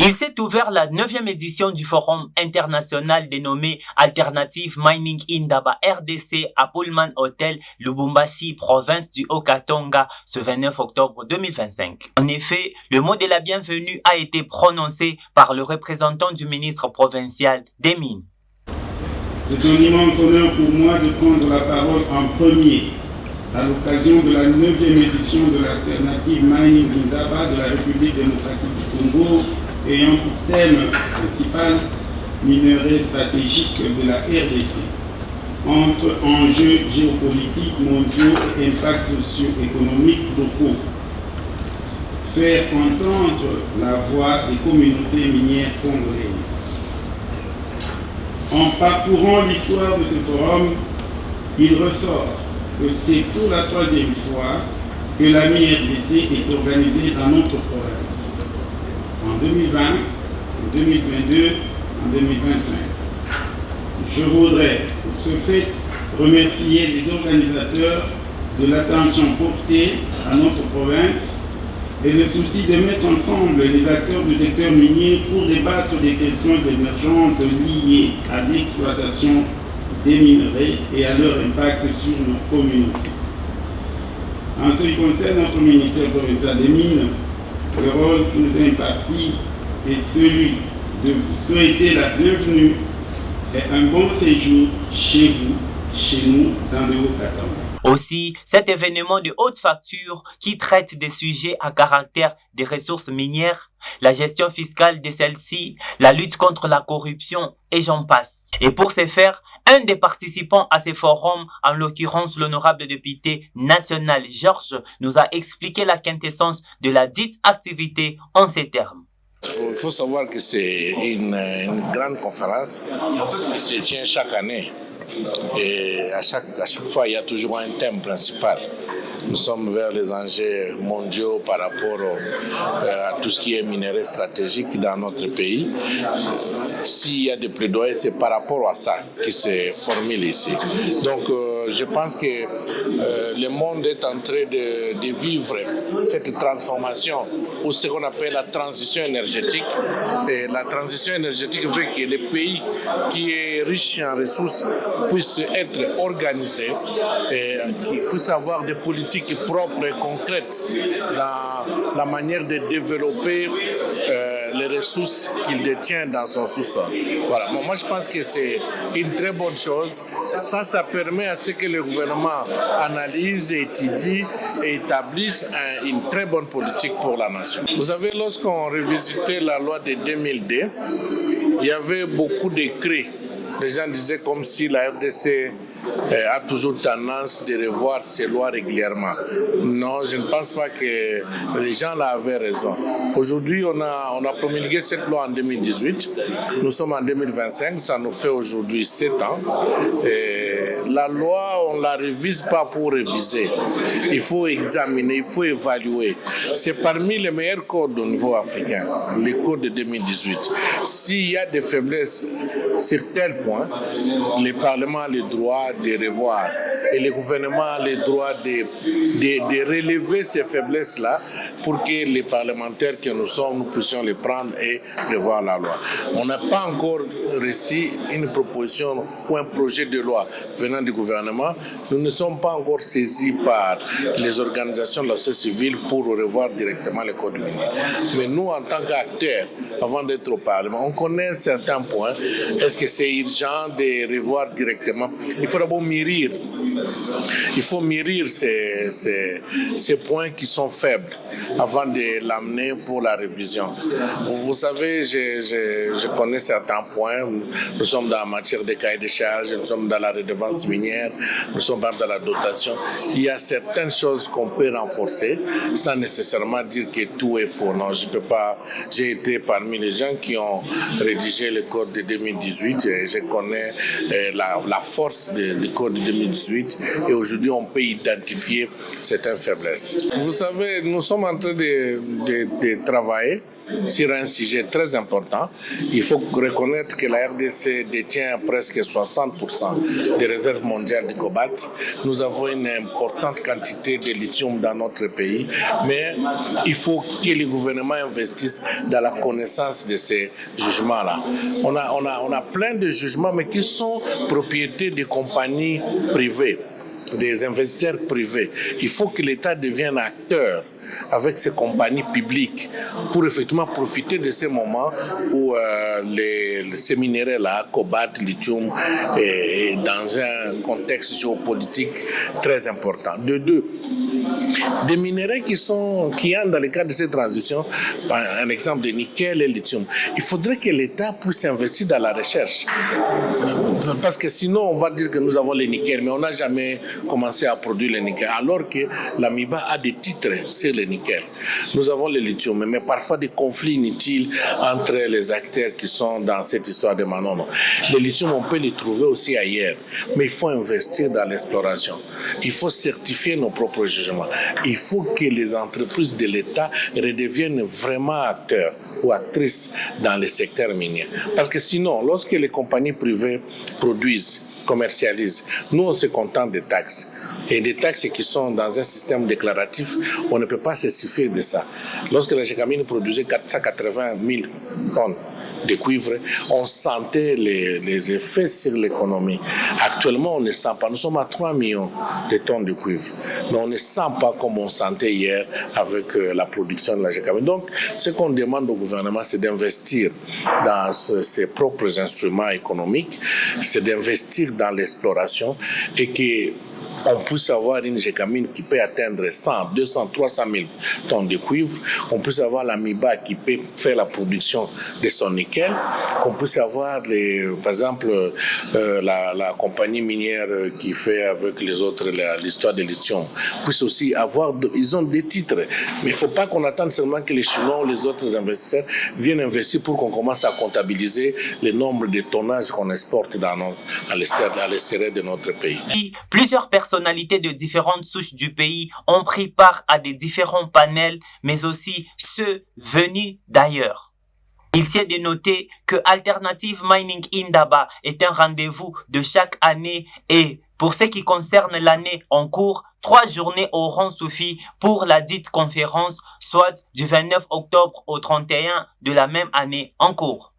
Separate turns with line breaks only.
Il s'est ouvert la 9e édition du forum international dénommé Alternative Mining Indaba RDC à Pullman Hotel, Lubumbashi, province du Haut-Katanga, ce 29 octobre 2025. En effet, le mot de la bienvenue a été prononcé par le représentant du ministre provincial des Mines.
C'est un immense honneur pour moi de prendre la parole en premier à l'occasion de la 9e édition de l'Alternative Mining Indaba de la République démocratique du Congo, ayant pour thème principal minerais stratégiques de la RDC, entre enjeux géopolitiques mondiaux et impacts socio-économiques locaux. Faire entendre la voix des communautés minières congolaises. En parcourant l'histoire de ce forum, il ressort que c'est pour la 3e fois que la MIRDC est organisée dans notre province. En 2020, en 2022, en 2025. Je voudrais, pour ce fait, remercier les organisateurs de l'attention portée à notre province et le souci de mettre ensemble les acteurs du secteur minier pour débattre des questions émergentes liées à l'exploitation des minerais et à leur impact sur nos communautés. En ce qui concerne notre ministère provincial des Mines, le rôle qui nous est imparti est celui de vous souhaiter la bienvenue et un bon séjour chez vous, chez nous, dans le Haut-Katanga.
Aussi, cet événement de haute facture qui traite des sujets à caractère des ressources minières, la gestion fiscale de celles-ci, la lutte contre la corruption et j'en passe. Et pour ce faire, un des participants à ces forums, en l'occurrence l'honorable député national Georges, nous a expliqué la quintessence de la dite activité en ces termes.
Il faut savoir que c'est une grande conférence qui se tient chaque année. Et à chaque fois, il y a toujours un thème principal. Nous sommes vers les enjeux mondiaux par rapport à tout ce qui est minerais stratégique dans notre pays. S'il y a des plaidoyers, c'est par rapport à ça qui se formule ici. Donc, je pense que le monde est en train de vivre cette transformation ou ce qu'on appelle la transition énergétique. Et la transition énergétique veut que les pays qui est riche en ressources puissent être organisés et qu'ils puissent avoir des politiques propres et concrètes dans la manière de développer les ressources qu'il détient dans son sous-sol. Voilà. Bon, moi, je pense que c'est une très bonne chose. Ça permet à ce que le gouvernement analyse, étudie et établisse une très bonne politique pour la nation. Vous savez, lorsqu'on revisitait la loi de 2002, il y avait beaucoup d'écrits. Les gens disaient comme si la RDC a toujours tendance de revoir ces lois régulièrement. Non, je ne pense pas que les gens là avaient raison. Aujourd'hui, on a promulgué cette loi en 2018. Nous sommes en 2025, ça nous fait aujourd'hui 7 ans. Et la loi, on ne la révise pas pour réviser. Il faut examiner, il faut évaluer. C'est parmi les meilleurs codes au niveau africain, les codes de 2018. S'il y a des faiblesses sur tel point, le Parlement a le droit de revoir et le gouvernement a le droit de relever ces faiblesses-là pour que les parlementaires que nous sommes, nous puissions les prendre et revoir la loi. On n'a pas encore reçu une proposition ou un projet de loi venant du gouvernement. Nous ne sommes pas encore saisis par les organisations de la société civile pour revoir directement le code minier. Mais nous, en tant qu'acteurs, avant d'être au Parlement, on connaît certains points. Est-ce que c'est urgent de revoir directement? Il faut d'abord mûrir. Il faut mûrir ces points qui sont faibles avant de l'amener pour la révision. Vous savez, je connais certains points. Nous sommes dans la matière des cahiers de charges, nous sommes dans la redevance minière, nous sommes dans la dotation. Il y a certaines choses qu'on peut renforcer sans nécessairement dire que tout est faux. Non, je peux pas. J'ai été parmi les gens qui ont rédigé le code de 2018 et je connais la force du code de 2018 et aujourd'hui on peut identifier certaines faiblesses. Vous savez, nous sommes en train de travailler sur un sujet très important. Il faut reconnaître que la RDC détient presque 60% des réserves mondiales de cobalt. Nous avons une importante quantité de lithium dans notre pays, mais il faut que les gouvernements investissent dans la connaissance de ces jugements-là. On a plein de jugements, mais qui sont propriétés des compagnies privées, des investisseurs privés. Il faut que l'État devienne acteur avec ces compagnies publiques pour effectivement profiter de ces moments où ces minéraux-là, cobalt, lithium, est dans un contexte géopolitique très important. De deux, des minéraux qui entrent dans le cadre de cette transition, un exemple de nickel et lithium. Il faudrait que l'État puisse investir dans la recherche. Parce que sinon, on va dire que nous avons le nickel, mais on n'a jamais commencé à produire le nickel. Alors que l'AMIBA a des titres sur le nickel. Nous avons le lithium, mais parfois des conflits inutiles entre les acteurs qui sont dans cette histoire de Manono. Le lithium, on peut le trouver aussi ailleurs, mais il faut investir dans l'exploration. Il faut certifier nos propres jugements. Il faut que les entreprises de l'État redeviennent vraiment acteurs ou actrices dans le secteur minier. Parce que sinon, lorsque les compagnies privées produisent, commercialisent, nous on se contente des taxes. Et des taxes qui sont dans un système déclaratif, on ne peut pas se suffire de ça. Lorsque la Gécamine produisait 480 000 tonnes de cuivre, on sentait les effets sur l'économie. Actuellement, on ne sent pas. Nous sommes à 3 millions de tonnes de cuivre. Mais on ne sent pas comme on sentait hier avec la production de la Gécamine. Donc, ce qu'on demande au gouvernement, c'est d'investir dans ses propres instruments économiques, c'est d'investir dans l'exploration et que on puisse avoir une Gécamine qui peut atteindre 100, 200, 300 000 tonnes de cuivre, qu'on puisse avoir l'AMIBA qui peut faire la production de son nickel, qu'on puisse avoir, par exemple, la compagnie minière qui fait avec les autres l'histoire de lithium, puisse aussi avoir, ils ont des titres, mais il ne faut pas qu'on attende seulement que les Chinois ou les autres investisseurs viennent investir pour qu'on commence à comptabiliser le nombre de tonnages qu'on exporte à l'extérieur de notre pays.
Plusieurs personnalités de différentes souches du pays ont pris part à des différents panels, mais aussi ceux venus d'ailleurs. Il s'est de noter que Alternative Mining Indaba est un rendez-vous de chaque année et pour ce qui concerne l'année en cours, 3 journées auront suffi pour la dite conférence, soit du 29 octobre au 31 de la même année en cours.